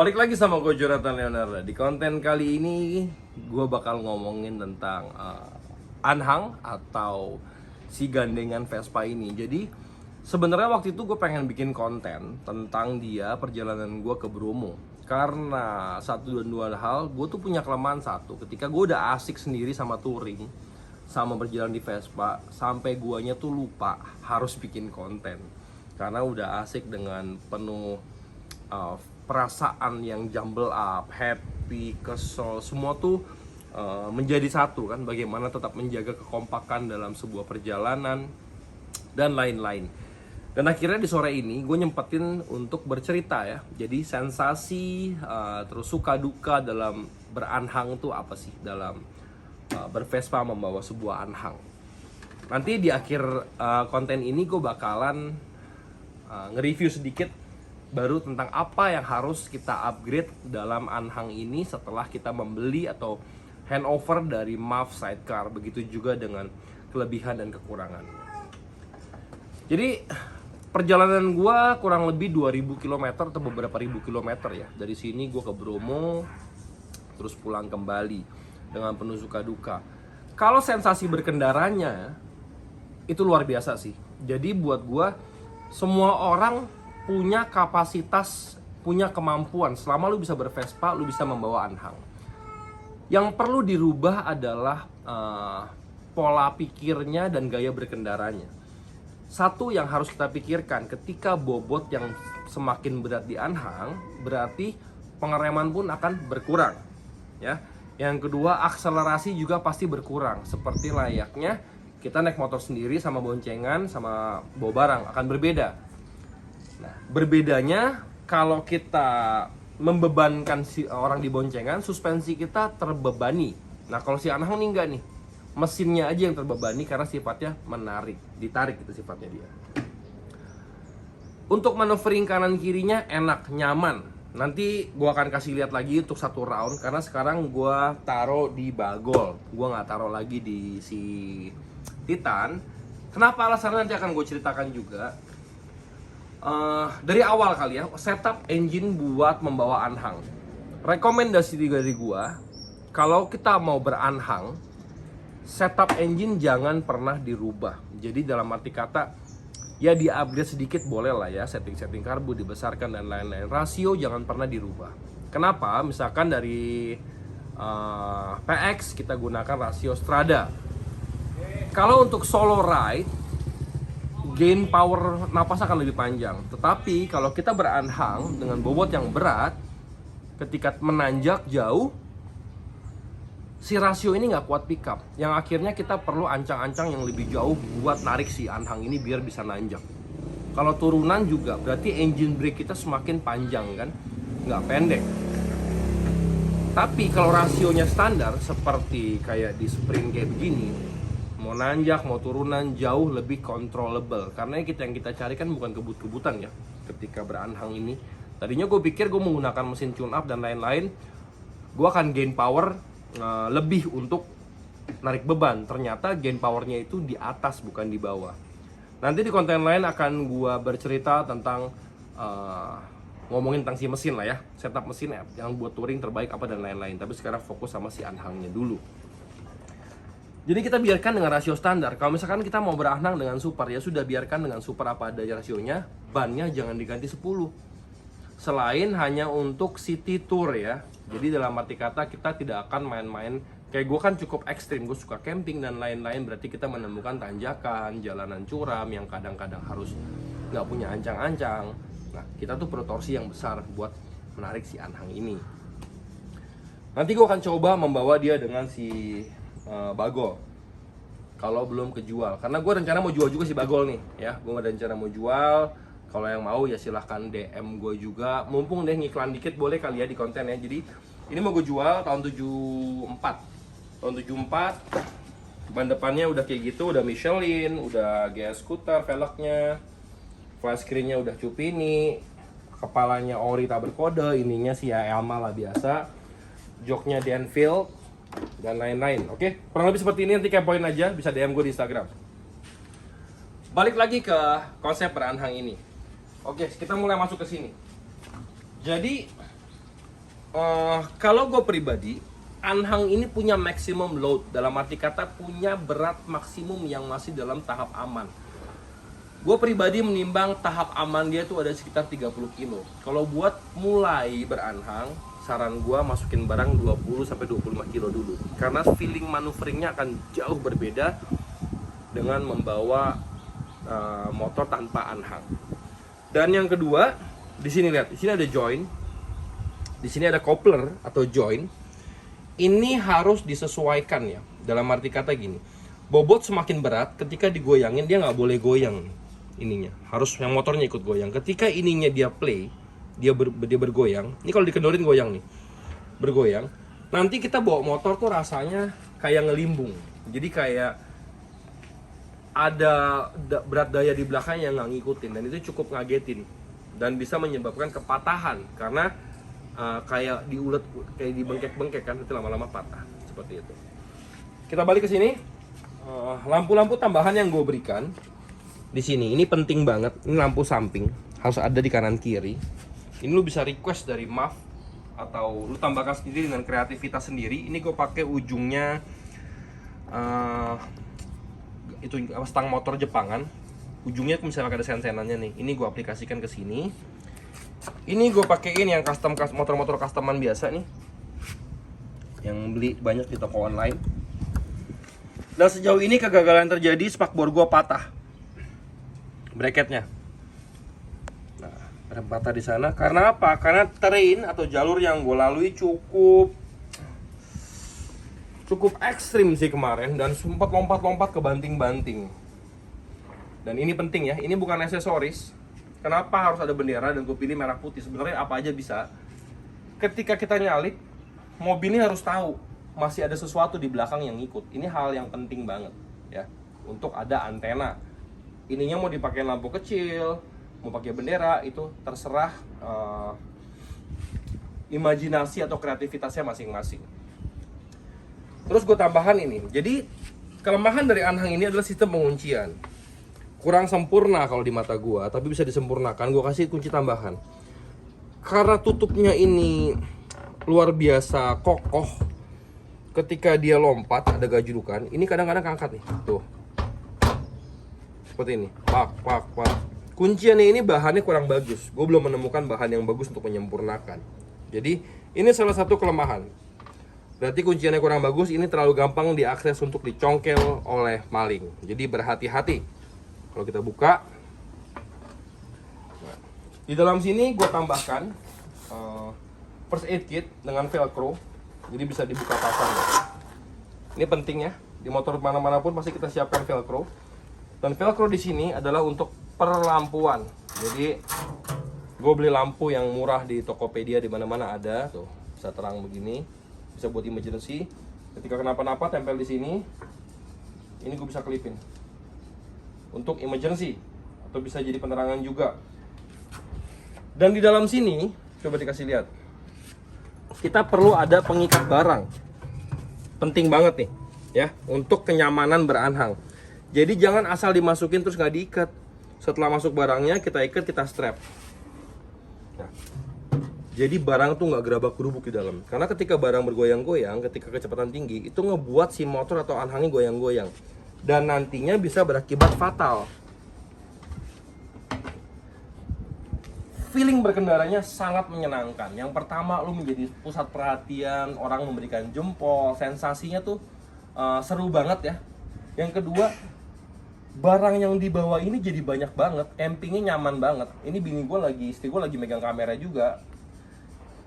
Balik lagi sama gue Jonathan Leonardo. Di konten kali ini gue bakal ngomongin tentang anhang atau si gandengan Vespa ini. Jadi sebenarnya waktu itu gue pengen bikin konten tentang dia perjalanan gue ke Bromo. Karena satu dan dua hal, gue tuh punya kelemahan satu. Ketika gue udah asik sendiri sama touring, sama berjalan di Vespa, sampai guanya tuh lupa harus bikin konten. Karena udah asik dengan penuh perasaan yang jumble up, happy, kesel, semua tuh menjadi satu kan. Bagaimana tetap menjaga kekompakan dalam sebuah perjalanan dan lain-lain. Dan akhirnya di sore ini gue nyempetin untuk bercerita ya. Jadi sensasi terus suka duka dalam beranhang tuh apa sih, dalam bervespa membawa sebuah anhang. Nanti di akhir konten ini gue bakalan nge-review sedikit baru tentang apa yang harus kita upgrade dalam anhang ini setelah kita membeli atau handover dari MAF Sidecar. Begitu juga dengan kelebihan dan kekurangan. Jadi perjalanan gue kurang lebih 2000 km atau beberapa ribu kilometer ya. Dari sini gue ke Bromo, terus pulang kembali dengan penuh suka duka. Kalau sensasi berkendaranya itu luar biasa sih. Jadi buat gue, semua orang punya kapasitas, punya kemampuan. Selama lu bisa bervespa, lu bisa membawa anhang. Yang perlu dirubah adalah pola pikirnya dan gaya berkendaranya. Satu yang harus kita pikirkan, ketika bobot yang semakin berat di anhang, berarti pengereman pun akan berkurang ya. Yang kedua, akselerasi juga pasti berkurang. Seperti layaknya kita naik motor sendiri sama boncengan sama bawa barang akan berbeda. Nah, berbedanya kalau kita membebankan si orang di boncengan, suspensi kita terbebani. Nah, kalau si anhang nih enggak nih. Mesinnya aja yang terbebani karena sifatnya menarik, ditarik itu sifatnya dia. Untuk maneuvering kanan kirinya enak, nyaman. Nanti gua akan kasih lihat lagi untuk satu round karena sekarang gua taruh di bagol. Gua nggak taruh lagi di si Titan. Kenapa alasannya nanti akan gue ceritakan juga. Dari awal kali ya, setup engine buat membawa anhang. Rekomendasi dari gua, kalau kita mau beranhang, setup engine jangan pernah dirubah. Jadi dalam arti kata, ya di-upgrade sedikit boleh lah ya, setting-setting karbu dibesarkan dan lain-lain. Rasio jangan pernah dirubah. Kenapa? Misalkan dari PX kita gunakan rasio Strada. Kalau untuk solo ride, gain power napas akan lebih panjang. Tetapi kalau kita beranhang dengan bobot yang berat, ketika menanjak jauh, si rasio ini nggak kuat pickup, yang akhirnya kita perlu ancang-ancang yang lebih jauh buat narik si anhang ini biar bisa nanjak. Kalau turunan juga berarti engine brake kita semakin panjang kan, nggak pendek. Tapi kalau rasionya standar seperti kayak di sprint kayak begini, mau nanjak mau turunan jauh lebih controllable. Karena yang kita cari kan bukan kebut-kebutan ya ketika beranhang ini. Tadinya gue pikir gue menggunakan mesin tune up dan lain-lain, gue akan gain power lebih untuk narik beban. Ternyata gain powernya itu di atas bukan di bawah. Nanti di konten lain akan gua bercerita tentang ngomongin tentang si mesin lah ya, setup mesin yang buat touring terbaik apa dan lain-lain. Tapi sekarang fokus sama si anhangnya dulu. Jadi kita biarkan dengan rasio standar. Kalau misalkan kita mau beranhang dengan super, ya sudah biarkan dengan super apa adanya rasionya. Bannya jangan diganti 10. Selain hanya untuk city tour ya. Jadi dalam arti kata kita tidak akan main-main. Kayak gue kan cukup ekstrim, gue suka camping dan lain-lain. Berarti kita menemukan tanjakan, jalanan curam yang kadang-kadang harus nggak punya ancang-ancang. Nah, kita tuh perlu torsi yang besar buat menarik si anhang ini. Nanti gue akan coba membawa dia dengan si bagol. Kalau belum kejual, karena gue rencana mau jual juga si bagol nih ya. Gue ada rencana mau jual. Kalau yang mau ya silahkan DM gue juga. Mumpung deh ngiklan dikit boleh kali ya di konten ya. Jadi ini mau gue jual tahun 74. Tahun 74. Ban depannya udah kayak gitu, udah Michelin, udah GS scooter velgnya. Flash screen-nya udah Cupini. Kepalanya ori tak berkode, ininya sih ya Elma lah biasa. Joknya Denfield dan lain-lain. Oke, kurang lebih seperti ini, nanti kepoin aja, bisa DM gue di Instagram. Balik lagi ke konsep beranhang ini. Oke, kita mulai masuk ke sini. Jadi Kalau gue pribadi, Anhang ini punya maximum load, dalam arti kata punya berat maksimum yang masih dalam tahap aman. Gue pribadi menimbang tahap aman dia tuh ada sekitar 30 kilo. Kalau buat mulai beranhang, saran gue masukin barang 20-25 kilo dulu. Karena feeling manuveringnya akan jauh berbeda dengan membawa motor tanpa anhang. Dan yang kedua, di sini lihat, di sini ada join. Di sini ada coupler atau join. Ini harus disesuaikan ya. Dalam arti kata gini, bobot semakin berat, ketika digoyangin dia nggak boleh goyang ininya. Harus yang motornya ikut goyang. Ketika ininya dia play, dia bergoyang. Ini kalau dikendorin goyang nih, bergoyang. Nanti kita bawa motor tuh rasanya kayak ngelimbung. Jadi kayak ada berat daya di belakang yang nggak ngikutin, dan itu cukup ngagetin dan bisa menyebabkan kepatahan karena kayak diulet, kayak dibengkek-bengkek kan, itu lama-lama patah seperti itu. Kita balik ke sini. Lampu-lampu tambahan yang gue berikan di sini ini penting banget. Ini lampu samping harus ada di kanan kiri. Ini lu bisa request dari MAF atau lu tambahkan sendiri dengan kreativitas sendiri. Ini gue pakai ujungnya itu stang motor Jepangan. Ujungnya misalnya ada sen-senannya nih. Ini gue aplikasikan ke sini. Ini gue pakein yang motor-motor customan biasa nih, yang beli banyak di toko online. Dan sejauh ini kegagalan terjadi, spakbor gue patah, bracketnya. Nah, ada patah di sana. Karena apa? Karena terrain atau jalur yang gue lalui cukup ekstrim sih kemarin, dan sempat lompat-lompat ke banting-banting. Dan ini penting ya, ini bukan aksesoris. Kenapa harus ada bendera dan gue pilih merah putih? Sebenarnya apa aja bisa. Ketika kita nyalip, mobil ini harus tahu masih ada sesuatu di belakang yang ngikut. Ini hal yang penting banget ya. Untuk ada antena. Ininya mau dipakai lampu kecil, mau pakai bendera, itu terserah imajinasi atau kreativitasnya masing-masing. Terus gue tambahan ini. Jadi kelemahan dari Anhang ini adalah sistem penguncian. Kurang sempurna kalau di mata gua, tapi bisa disempurnakan. Gua kasih kunci tambahan. Karena tutupnya ini luar biasa kokoh, ketika dia lompat ada gajlukan. Ini kadang-kadang keangkat nih, tuh. Seperti ini, pak. Kunciannya ini bahannya kurang bagus. Gue belum menemukan bahan yang bagus untuk menyempurnakan. Jadi ini salah satu kelemahan. Berarti kunciannya kurang bagus. Ini terlalu gampang diakses untuk dicongkel oleh maling. Jadi berhati-hati. Kalau kita buka, nah, di dalam sini gue tambahkan first aid kit dengan velcro, jadi bisa dibuka pasang. Ini penting ya, di motor mana-mana pun pasti kita siapkan velcro. Dan velcro di sini adalah untuk perlampuan. Jadi gue beli lampu yang murah di Tokopedia, di mana-mana ada, tuh bisa terang begini, bisa buat emergency. Ketika kenapa-napa tempel di sini, ini gue bisa kelipin untuk emergency atau bisa jadi penerangan juga. Dan di dalam sini coba dikasih lihat, kita perlu ada pengikat barang, penting banget nih ya, untuk kenyamanan beranhang. Jadi jangan asal dimasukin terus nggak diikat. Setelah masuk barangnya kita ikat, kita strap. Nah, jadi barang tuh nggak gerabak gerubuk di dalam, karena ketika barang bergoyang-goyang ketika kecepatan tinggi itu ngebuat si motor atau anhangnya goyang-goyang, dan nantinya bisa berakibat fatal. Feeling berkendaranya sangat menyenangkan. Yang pertama, lu menjadi pusat perhatian, orang memberikan jempol, sensasinya tuh seru banget ya. Yang kedua, barang yang dibawa ini jadi banyak banget, campingnya nyaman banget. Ini istri gue lagi megang kamera juga.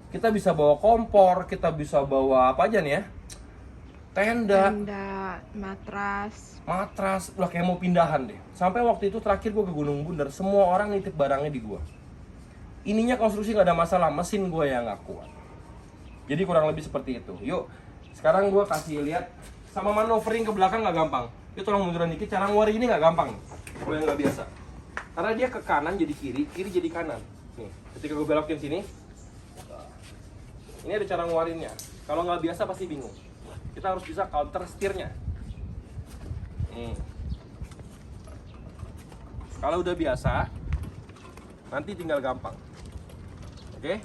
Kita bisa bawa kompor, kita bisa bawa apa aja nih ya? Tenda, matras, lah kayak mau pindahan deh. Sampai waktu itu terakhir gue ke Gunung Bunder, semua orang nitip barangnya di gue. Ininya konstruksi nggak ada masalah, mesin gue yang nggak kuat. Jadi kurang lebih seperti itu. Yuk, sekarang gue kasih lihat, sama manovering ke belakang nggak gampang. Yuk tolong munduran dikit, cara ngeluarin ini nggak gampang. Kalau yang nggak biasa. Karena dia ke kanan jadi kiri, kiri jadi kanan. Nih, ketika gue belokin sini, ini ada cara ngeluarinnya. Kalau nggak biasa pasti bingung. Kita harus bisa counter setirnya. Kalau udah biasa, nanti tinggal gampang. Oke?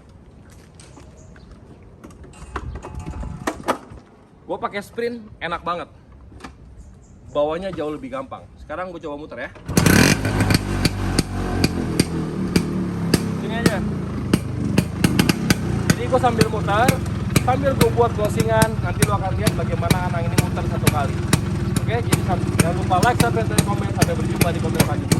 Gue pakai sprint enak banget. Bawanya jauh lebih gampang. Sekarang gue coba muter ya. Sini aja. Jadi gue sambil muter, sambil gue buat closingan, nanti lo akan lihat bagaimana anak ini muter satu kali. Oke, jadi jangan lupa like, subscribe, dan komen. Sampai berjumpa di komen selanjutnya.